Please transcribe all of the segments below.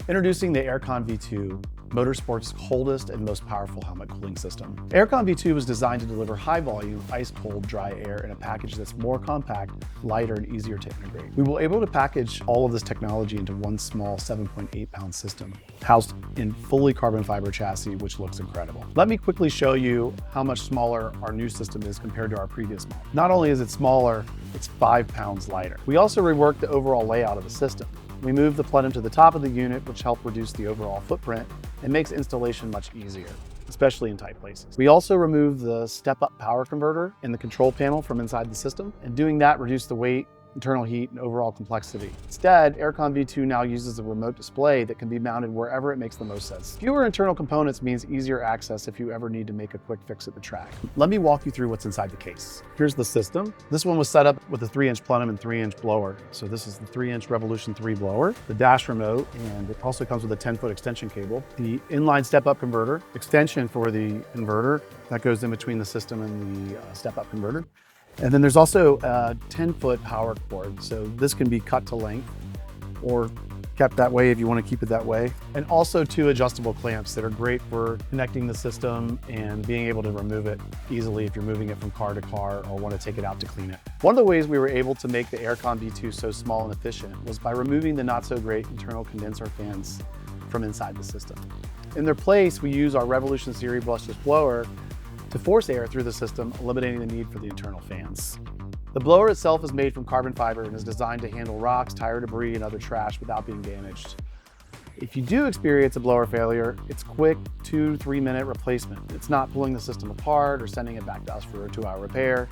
Introducing the AirCon V2, motorsport's coldest and most powerful helmet cooling system. AirCon V2 was designed to deliver high-volume, ice-cold, dry air in a package that's more compact, lighter, and easier to integrate. We were able to package all of this technology into one small 7.8-pound system, housed in fully carbon fiber chassis, which looks incredible. Let me quickly show you how much smaller our new system is compared to our previous model. Not only is it smaller, it's 5 pounds lighter. We also reworked the overall layout of the system. We moved the plenum to the top of the unit, which helped reduce the overall footprint and makes installation much easier, especially in tight places. We also removed the step-up power converter in the control panel from inside the system, and doing that reduced the weight, internal heat, and overall complexity. Instead, AirCon V2 now uses a remote display that can be mounted wherever it makes the most sense. Fewer internal components means easier access if you ever need to make a quick fix at the track. Let me walk you through what's inside the case. Here's the system. This one was set up with a 3-inch plenum and 3-inch blower. So this is the 3-inch Revolution 3 blower, the dash remote, and it also comes with a 10-foot extension cable, the inline step-up converter, extension for the inverter that goes in between the system and the step-up converter. And then there's also a 10-foot power cord. So this can be cut to length or kept that way if you want to keep it that way. And also 2 adjustable clamps that are great for connecting the system and being able to remove it easily if you're moving it from car to car or want to take it out to clean it. One of the ways we were able to make the AirCon V2 so small and efficient was by removing the not so great internal condenser fans from inside the system. In their place, we use our Revolution series brushless blower to force air through the system, eliminating the need for the internal fans. The blower itself is made from carbon fiber and is designed to handle rocks, tire debris, and other trash without being damaged. If you do experience a blower failure, it's quick 2 to 3 minute replacement. It's not pulling the system apart or sending it back to us for a 2-hour repair.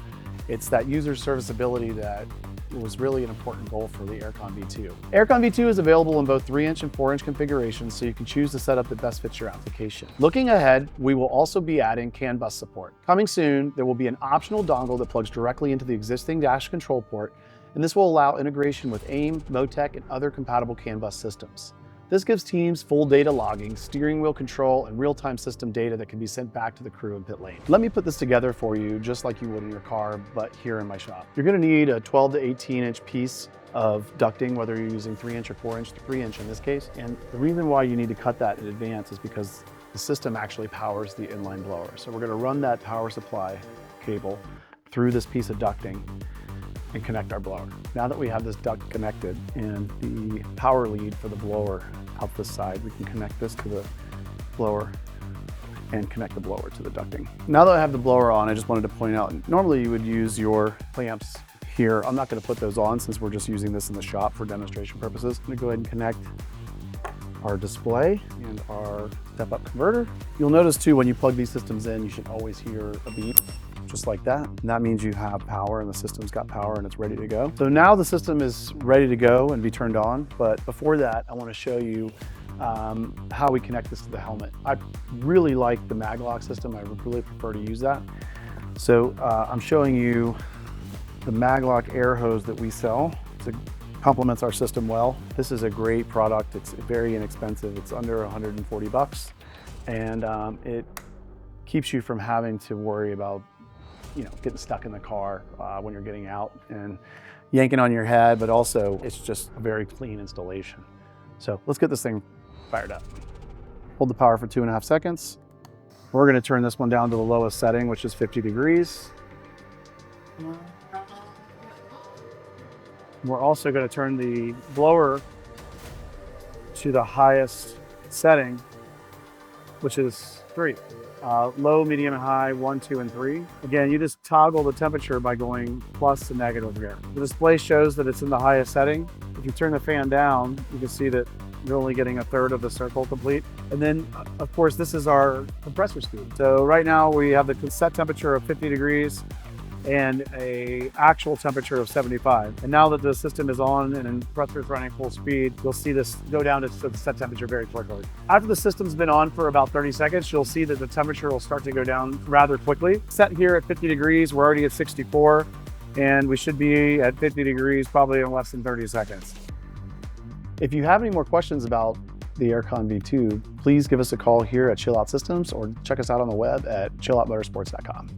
It's that user serviceability that was really an important goal for the AirCon V2. AirCon V2 is available in both 3-inch and 4-inch configurations, so you can choose the setup that best fits your application. Looking ahead, we will also be adding CAN bus support. Coming soon, there will be an optional dongle that plugs directly into the existing dash control port, and this will allow integration with AIM, Motec, and other compatible CAN bus systems. This gives teams full data logging, steering wheel control, and real-time system data that can be sent back to the crew in pit lane. Let me put this together for you just like you would in your car, but here in my shop. You're gonna need a 12 to 18-inch piece of ducting, whether you're using 3-inch or 4-inch, 3-inch in this case. And the reason why you need to cut that in advance is because the system actually powers the inline blower. So we're gonna run that power supply cable through this piece of ducting and connect our blower. Now that we have this duct connected and the power lead for the blower out this side, we can connect this to the blower and connect the blower to the ducting. Now that I have the blower on, I just wanted to point out, normally you would use your clamps here. I'm not gonna put those on since we're just using this in the shop for demonstration purposes. I'm gonna go ahead and connect our display and our step-up converter. You'll notice too, when you plug these systems in, you should always hear a beep, just like that. And that means you have power and the system's got power and it's ready to go. So now the system is ready to go and be turned on. But before that, I want to show you how we connect this to the helmet. I really like the Maglock system. I really prefer to use that. So I'm showing you the Maglock air hose that we sell. It complements our system well. This is a great product. It's very inexpensive. It's under 140 bucks. And it keeps you from having to worry about getting stuck in the car when you're getting out and yanking on your head, but also it's just a very clean installation. So let's get this thing fired up. Hold the power for 2.5 seconds. We're gonna turn this one down to the lowest setting, which is 50 degrees. We're also gonna turn the blower to the highest setting, which is 3. Low, medium, and high, 1, 2, and 3. Again, you just toggle the temperature by going plus and negative here. The display shows that it's in the highest setting. If you turn the fan down, you can see that you're only getting 1/3 of the circle complete. And then, of course, this is our compressor speed. So right now we have the set temperature of 50 degrees and a actual temperature of 75. And now that the system is on and the compressor is running full speed, you'll see this go down to the set temperature very quickly. After the system's been on for about 30 seconds, you'll see that the temperature will start to go down rather quickly. Set here at 50 degrees, we're already at 64, and we should be at 50 degrees probably in less than 30 seconds. If you have any more questions about the AirCon V2, please give us a call here at Chill Out Systems or check us out on the web at chilloutmotorsports.com.